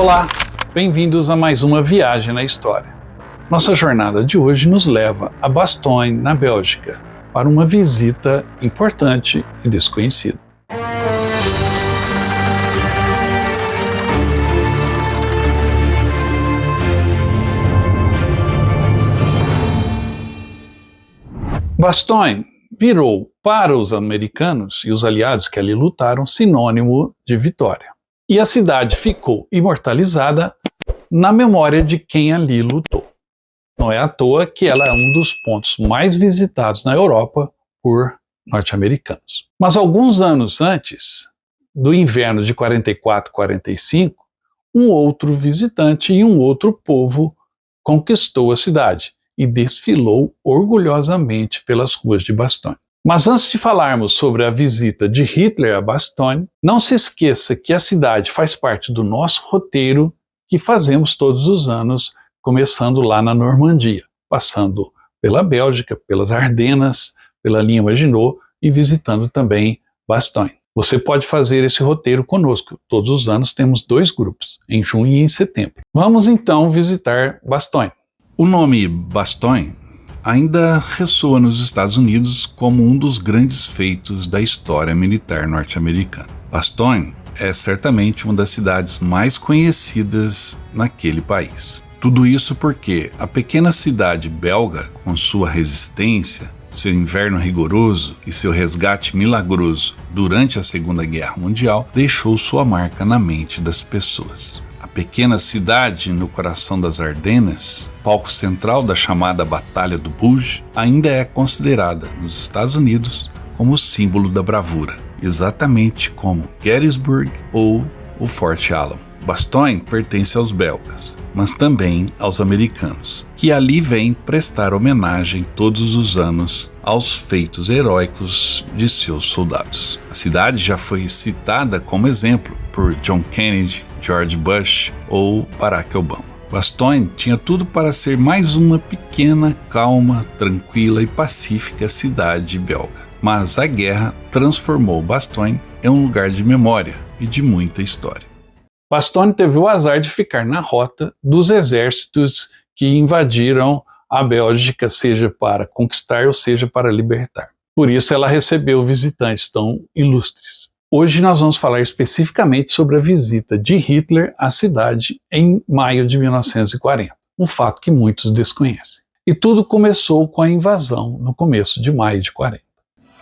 Olá, bem-vindos a mais uma viagem na história. Nossa jornada de hoje nos leva a Bastogne, na Bélgica, para uma visita importante e desconhecida. Bastogne virou, para os americanos e os aliados que ali lutaram, sinônimo de vitória. E a cidade ficou imortalizada na memória de quem ali lutou. Não é à toa que ela é um dos pontos mais visitados na Europa por norte-americanos. Mas alguns anos antes do inverno de 44-45, um outro visitante e um outro povo conquistou a cidade e desfilou orgulhosamente pelas ruas de Bastogne. Mas antes de falarmos sobre a visita de Hitler a Bastogne, não se esqueça que a cidade faz parte do nosso roteiro que fazemos todos os anos, começando lá na Normandia, passando pela Bélgica, pelas Ardenas, pela linha Maginot e visitando também Bastogne. Você pode fazer esse roteiro conosco. Todos os anos temos 2 grupos, em junho e em setembro. Vamos então visitar Bastogne. O nome Bastogne ainda ressoa nos Estados Unidos como um dos grandes feitos da história militar norte-americana. Bastogne é certamente uma das cidades mais conhecidas naquele país. Tudo isso porque a pequena cidade belga, com sua resistência, seu inverno rigoroso e seu resgate milagroso durante a Segunda Guerra Mundial, deixou sua marca na mente das pessoas. A pequena cidade no coração das Ardenas, palco central da chamada Batalha do Bulge, ainda é considerada nos Estados Unidos como símbolo da bravura, exatamente como Gettysburg ou o Forte Alamo. Bastogne pertence aos belgas, mas também aos americanos, que ali vêm prestar homenagem todos os anos aos feitos heróicos de seus soldados. A cidade já foi citada como exemplo por John Kennedy, George Bush ou Barack Obama. Bastogne tinha tudo para ser mais uma pequena, calma, tranquila e pacífica cidade belga. Mas a guerra transformou Bastogne em um lugar de memória e de muita história. Bastogne teve o azar de ficar na rota dos exércitos que invadiram a Bélgica, seja para conquistar ou seja para libertar. Por isso ela recebeu visitantes tão ilustres. Hoje nós vamos falar especificamente sobre a visita de Hitler à cidade em maio de 1940, um fato que muitos desconhecem. E tudo começou com a invasão no começo de maio de 40.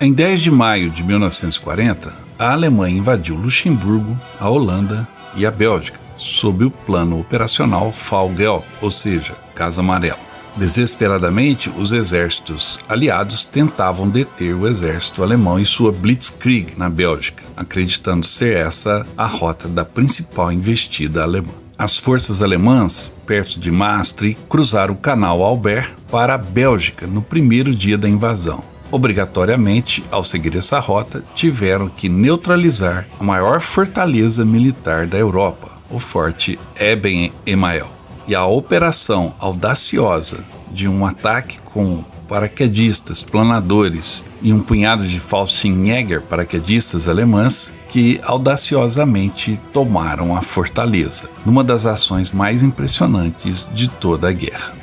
Em 10 de maio de 1940, a Alemanha invadiu Luxemburgo, a Holanda e a Bélgica, sob o plano operacional Fall-Gelb, ou seja, Casa Amarela. Desesperadamente, os exércitos aliados tentavam deter o exército alemão em sua Blitzkrieg na Bélgica, acreditando ser essa a rota da principal investida alemã. As forças alemãs, perto de Maastricht, cruzaram o canal Albert para a Bélgica no primeiro dia da invasão. Obrigatoriamente, ao seguir essa rota, tiveram que neutralizar a maior fortaleza militar da Europa, o Forte Eben-Emael. E a operação audaciosa de um ataque com paraquedistas, planadores e um punhado de Fallschirmjäger, paraquedistas alemãs, que audaciosamente tomaram a fortaleza, numa das ações mais impressionantes de toda a guerra.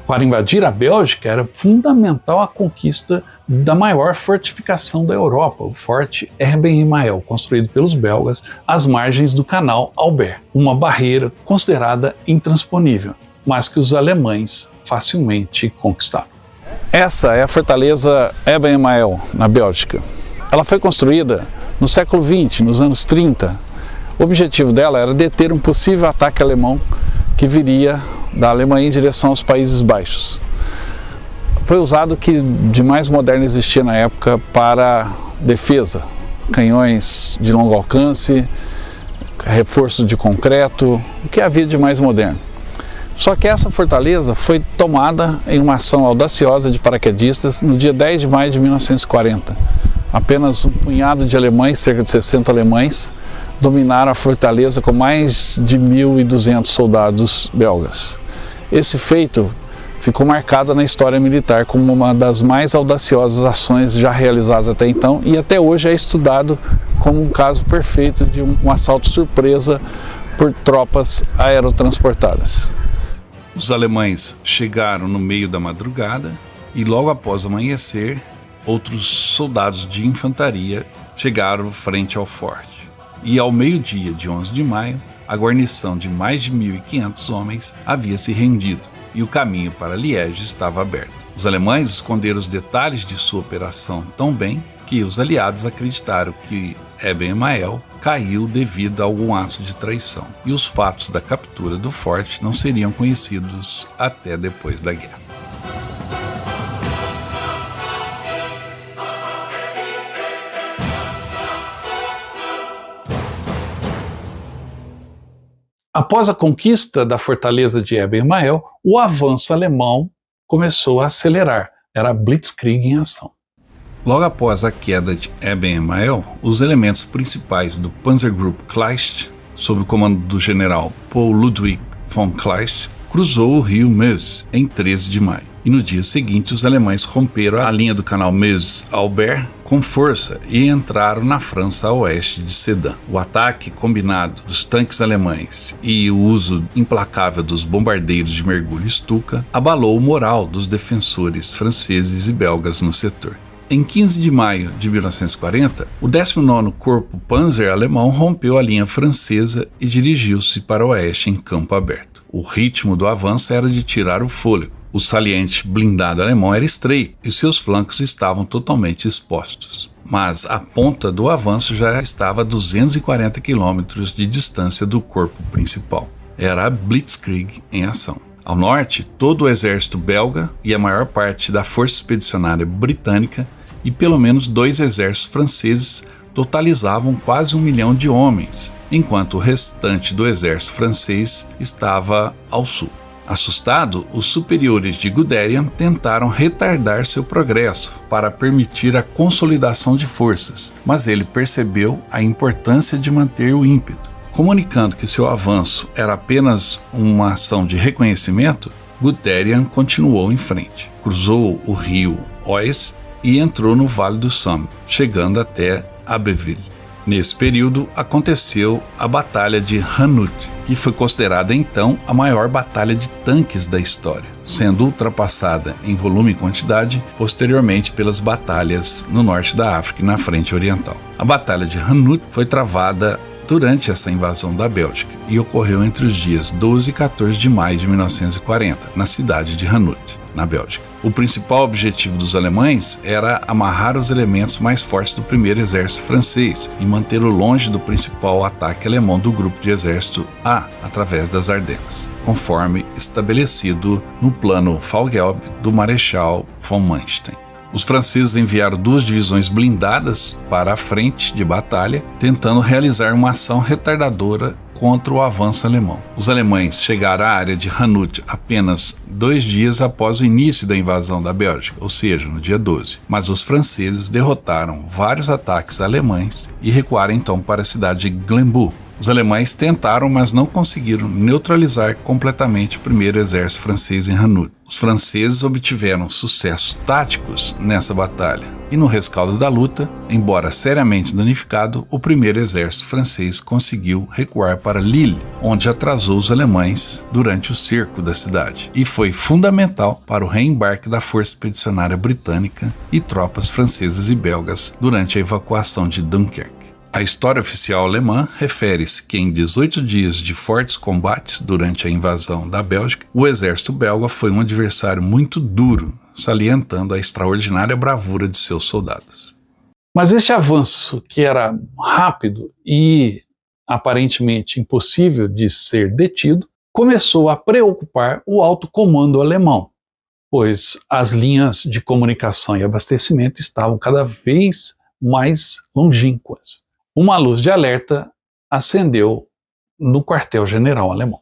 Para invadir a Bélgica era fundamental a conquista da maior fortificação da Europa, o Forte Eben-Emael, construído pelos belgas às margens do canal Albert, uma barreira considerada intransponível, mas que os alemães facilmente conquistaram. Essa é a fortaleza Eben-Emael, na Bélgica. Ela foi construída no século XX, nos anos 30. O objetivo dela era deter um possível ataque alemão que viria da Alemanha em direção aos Países Baixos. Foi usado o que de mais moderno existia na época para defesa, canhões de longo alcance, reforço de concreto, o que havia de mais moderno. Só que essa fortaleza foi tomada em uma ação audaciosa de paraquedistas no dia 10 de maio de 1940. Apenas um punhado de alemães, cerca de 60 alemães, dominaram a fortaleza com mais de 1.200 soldados belgas. Esse feito ficou marcado na história militar como uma das mais audaciosas ações já realizadas até então e até hoje é estudado como um caso perfeito de um assalto surpresa por tropas aerotransportadas. Os alemães chegaram no meio da madrugada e logo após amanhecer, outros soldados de infantaria chegaram frente ao forte. E ao meio-dia de 11 de maio, a guarnição de mais de 1.500 homens havia se rendido e o caminho para Liege estava aberto. Os alemães esconderam os detalhes de sua operação tão bem que os aliados acreditaram que Eben-Emael caiu devido a algum ato de traição, e os fatos da captura do forte não seriam conhecidos até depois da guerra. Após a conquista da fortaleza de Eben-Emael, o avanço alemão começou a acelerar. Era a Blitzkrieg em ação. Logo após a queda de Eben-Emael, os elementos principais do Panzergruppe Kleist, sob o comando do general Paul Ludwig von Kleist, cruzou o rio Meuse em 13 de maio. E no dia seguinte, os alemães romperam a linha do canal Meuse-Albert com força e entraram na França a oeste de Sedan. O ataque combinado dos tanques alemães e o uso implacável dos bombardeiros de mergulho Stuka abalou o moral dos defensores franceses e belgas no setor. Em 15 de maio de 1940, o 19º Corpo Panzer alemão rompeu a linha francesa e dirigiu-se para o oeste em campo aberto. O ritmo do avanço era de tirar o fôlego. O saliente blindado alemão era estreito e seus flancos estavam totalmente expostos. Mas a ponta do avanço já estava a 240 quilômetros de distância do corpo principal. Era a Blitzkrieg em ação. Ao norte, todo o exército belga e a maior parte da força expedicionária britânica e pelo menos 2 exércitos franceses totalizavam quase 1 milhão de homens, enquanto o restante do exército francês estava ao sul. Assustado, os superiores de Guderian tentaram retardar seu progresso para permitir a consolidação de forças, mas ele percebeu a importância de manter o ímpeto. Comunicando que seu avanço era apenas uma ação de reconhecimento, Guderian continuou em frente, cruzou o rio Oise e entrou no Vale do Somme, chegando até Abbeville. Nesse período, aconteceu a Batalha de Hanut, que foi considerada então a maior batalha de tanques da história, sendo ultrapassada em volume e quantidade posteriormente pelas batalhas no norte da África e na frente oriental. A Batalha de Hanut foi travada durante essa invasão da Bélgica e ocorreu entre os dias 12 e 14 de maio de 1940, na cidade de Hanut, na Bélgica. O principal objetivo dos alemães era amarrar os elementos mais fortes do primeiro exército francês e mantê-lo longe do principal ataque alemão do grupo de exército A, através das Ardenas, conforme estabelecido no plano Fall-Gelb do Marechal von Manstein. Os franceses enviaram 2 divisões blindadas para a frente de batalha, tentando realizar uma ação retardadora contra o avanço alemão. Os alemães chegaram à área de Hanut apenas 2 dias após o início da invasão da Bélgica, ou seja, no dia 12. Mas os franceses derrotaram vários ataques alemães e recuaram então para a cidade de Glenbourg. Os alemães tentaram, mas não conseguiram neutralizar completamente o primeiro exército francês em Hanut. Os franceses obtiveram sucessos táticos nessa batalha, e no rescaldo da luta, embora seriamente danificado, o primeiro exército francês conseguiu recuar para Lille, onde atrasou os alemães durante o cerco da cidade, e foi fundamental para o reembarque da força expedicionária britânica e tropas francesas e belgas durante a evacuação de Dunkerque. A história oficial alemã refere-se que em 18 dias de fortes combates durante a invasão da Bélgica, o exército belga foi um adversário muito duro, salientando a extraordinária bravura de seus soldados. Mas este avanço, que era rápido e aparentemente impossível de ser detido, começou a preocupar o alto comando alemão, pois as linhas de comunicação e abastecimento estavam cada vez mais longínquas. Uma luz de alerta acendeu no quartel-general alemão.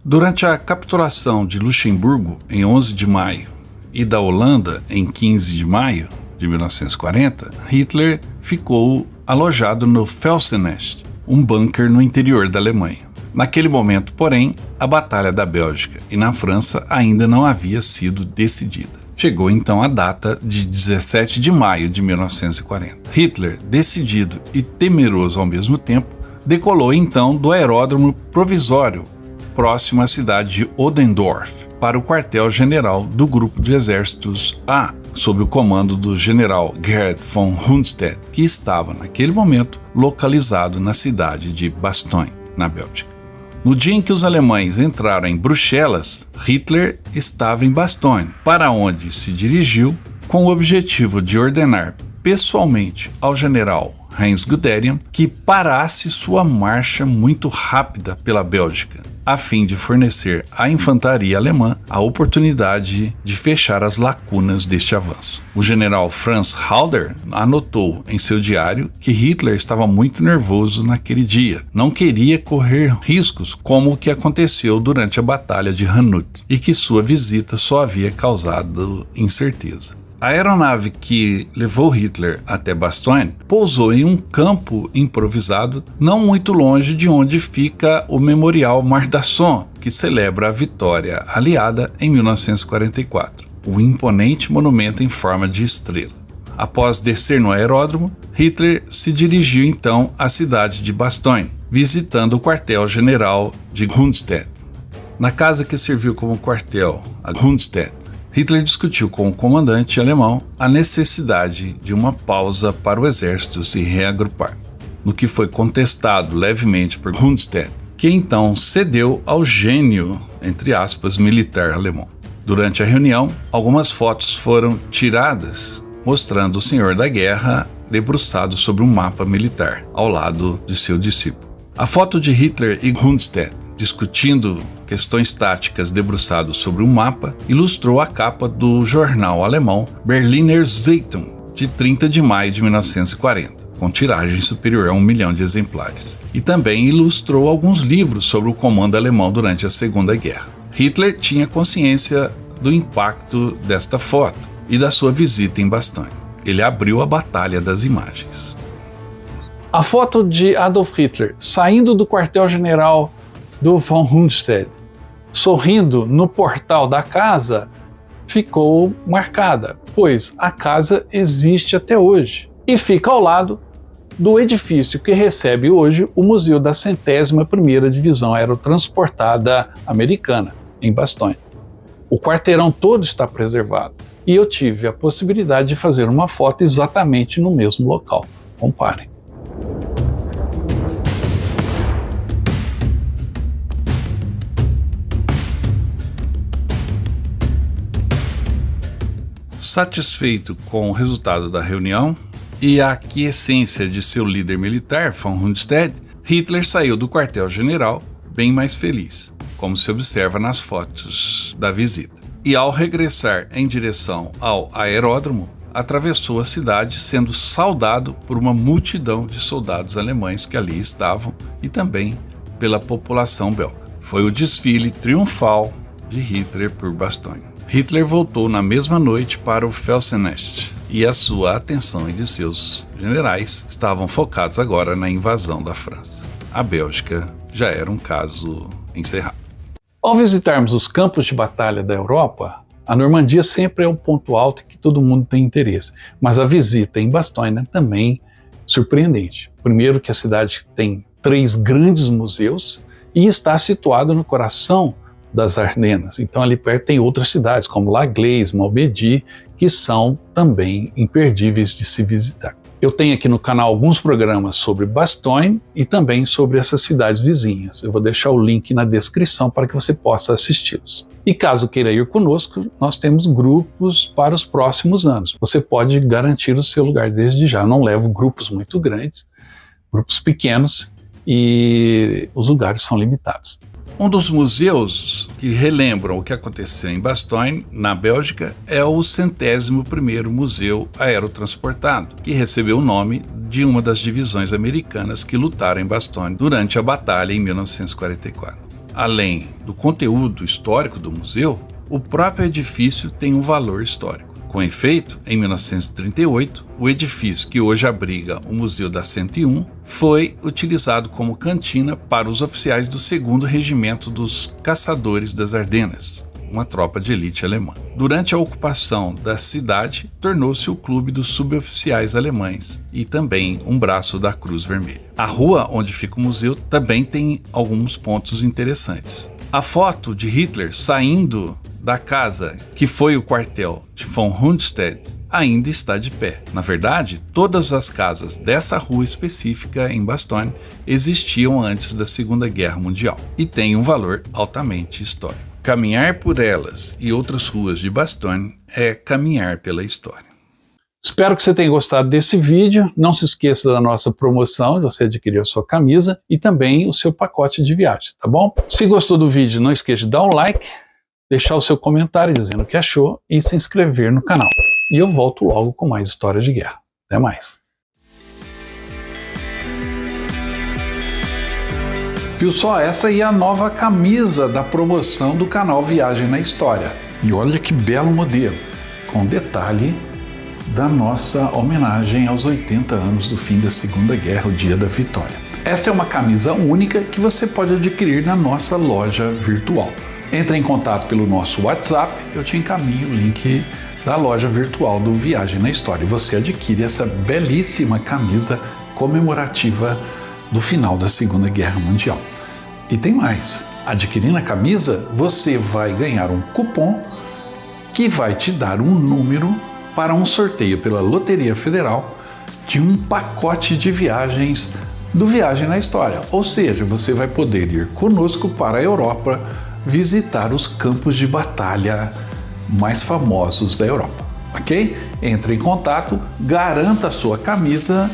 Durante a capturação de Luxemburgo, em 11 de maio, e da Holanda, em 15 de maio de 1940, Hitler ficou alojado no Felsenest, um bunker no interior da Alemanha. Naquele momento, porém, a Batalha da Bélgica e na França ainda não havia sido decidida. Chegou então a data de 17 de maio de 1940. Hitler, decidido e temeroso ao mesmo tempo, decolou então do aeródromo provisório próximo à cidade de Oldendorf para o quartel-general do Grupo de Exércitos A, sob o comando do general Gerhard von Rundstedt, que estava, naquele momento, localizado na cidade de Bastogne, na Bélgica. No dia em que os alemães entraram em Bruxelas, Hitler estava em Bastogne, para onde se dirigiu com o objetivo de ordenar pessoalmente ao general Heinz Guderian que parasse sua marcha muito rápida pela Bélgica, a fim de fornecer à infantaria alemã a oportunidade de fechar as lacunas deste avanço. O general Franz Halder anotou em seu diário que Hitler estava muito nervoso naquele dia, não queria correr riscos como o que aconteceu durante a Batalha de Hanut, e que sua visita só havia causado incerteza. A aeronave que levou Hitler até Bastogne pousou em um campo improvisado não muito longe de onde fica o Memorial Mardasson, que celebra a vitória aliada em 1944, o imponente monumento em forma de estrela. Após descer no aeródromo, Hitler se dirigiu então à cidade de Bastogne, visitando o quartel-general de Rundstedt. Na casa que serviu como quartel a Rundstedt, Hitler discutiu com o comandante alemão a necessidade de uma pausa para o exército se reagrupar, no que foi contestado levemente por Rundstedt, que então cedeu ao gênio, entre aspas, militar alemão. Durante a reunião, algumas fotos foram tiradas mostrando o senhor da guerra debruçado sobre um mapa militar, ao lado de seu discípulo. A foto de Hitler e Rundstedt discutindo questões táticas debruçado sobre um mapa ilustrou a capa do jornal alemão Berliner Zeitung, de 30 de maio de 1940, com tiragem superior a 1 milhão de exemplares, e também ilustrou alguns livros sobre o comando alemão durante a Segunda Guerra. Hitler tinha consciência do impacto desta foto e da sua visita em Bastogne. Ele abriu a batalha das imagens. A foto de Adolf Hitler saindo do quartel-general do von Rundstedt, sorrindo no portal da casa, ficou marcada, pois a casa existe até hoje e fica ao lado do edifício que recebe hoje o Museu da 101ª Divisão Aerotransportada Americana, em Bastogne. O quarteirão todo está preservado e eu tive a possibilidade de fazer uma foto exatamente no mesmo local. Comparem. Satisfeito com o resultado da reunião e a aquiescência de seu líder militar, von Rundstedt, Hitler saiu do quartel-general bem mais feliz, como se observa nas fotos da visita. E ao regressar em direção ao aeródromo, atravessou a cidade sendo saudado por uma multidão de soldados alemães que ali estavam e também pela população belga. Foi o desfile triunfal de Hitler por Bastogne. Hitler voltou na mesma noite para o Felsenest e a sua atenção e de seus generais estavam focados agora na invasão da França. A Bélgica já era um caso encerrado. Ao visitarmos os campos de batalha da Europa, a Normandia sempre é um ponto alto que todo mundo tem interesse, mas a visita em Bastogne é também surpreendente. Primeiro que a cidade tem 3 grandes museus e está situada no coração das Ardenas. Então ali perto tem outras cidades como La Glaise, Montbédy, que são também imperdíveis de se visitar. Eu tenho aqui no canal alguns programas sobre Bastogne e também sobre essas cidades vizinhas. Eu vou deixar o link na descrição para que você possa assisti-los. E caso queira ir conosco, nós temos grupos para os próximos anos. Você pode garantir o seu lugar desde já. Eu não levo grupos muito grandes, grupos pequenos, e os lugares são limitados. Um dos museus que relembram o que aconteceu em Bastogne, na Bélgica, é o 101º Museu Aerotransportado, que recebeu o nome de uma das divisões americanas que lutaram em Bastogne durante a batalha em 1944. Além do conteúdo histórico do museu, o próprio edifício tem um valor histórico. Com efeito, em 1938, o edifício que hoje abriga o Museu da 101 foi utilizado como cantina para os oficiais do 2º Regimento dos Caçadores das Ardenas. uma tropa de elite alemã. Durante a ocupação da cidade, tornou-se o clube dos suboficiais alemães e também um braço da Cruz Vermelha. A rua onde fica o museu também tem alguns pontos interessantes. A foto de Hitler saindo da casa que foi o quartel de von Rundstedt ainda está de pé. Na verdade, todas as casas dessa rua específica em Bastogne existiam antes da Segunda Guerra Mundial e têm um valor altamente histórico. Caminhar por elas e outras ruas de Bastogne é caminhar pela história. Espero que você tenha gostado desse vídeo. Não se esqueça da nossa promoção de você adquirir a sua camisa e também o seu pacote de viagem, tá bom? Se gostou do vídeo, não esqueça de dar um like, deixar o seu comentário dizendo o que achou e se inscrever no canal. E eu volto logo com mais história de guerra. Até mais. Viu só? Essa aí é a nova camisa da promoção do canal Viagem na História. E olha que belo modelo, com detalhe da nossa homenagem aos 80 anos do fim da Segunda Guerra, o dia da vitória. Essa é uma camisa única que você pode adquirir na nossa loja virtual. Entre em contato pelo nosso WhatsApp, eu te encaminho o link da loja virtual do Viagem na História. E você adquire essa belíssima camisa comemorativa do final da Segunda Guerra Mundial. E tem mais, adquirindo a camisa, você vai ganhar um cupom que vai te dar um número para um sorteio pela Loteria Federal de um pacote de viagens do Viagem na História. Ou seja, você vai poder ir conosco para a Europa visitar os campos de batalha mais famosos da Europa, ok? Entre em contato, garanta a sua camisa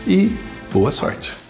e boa sorte!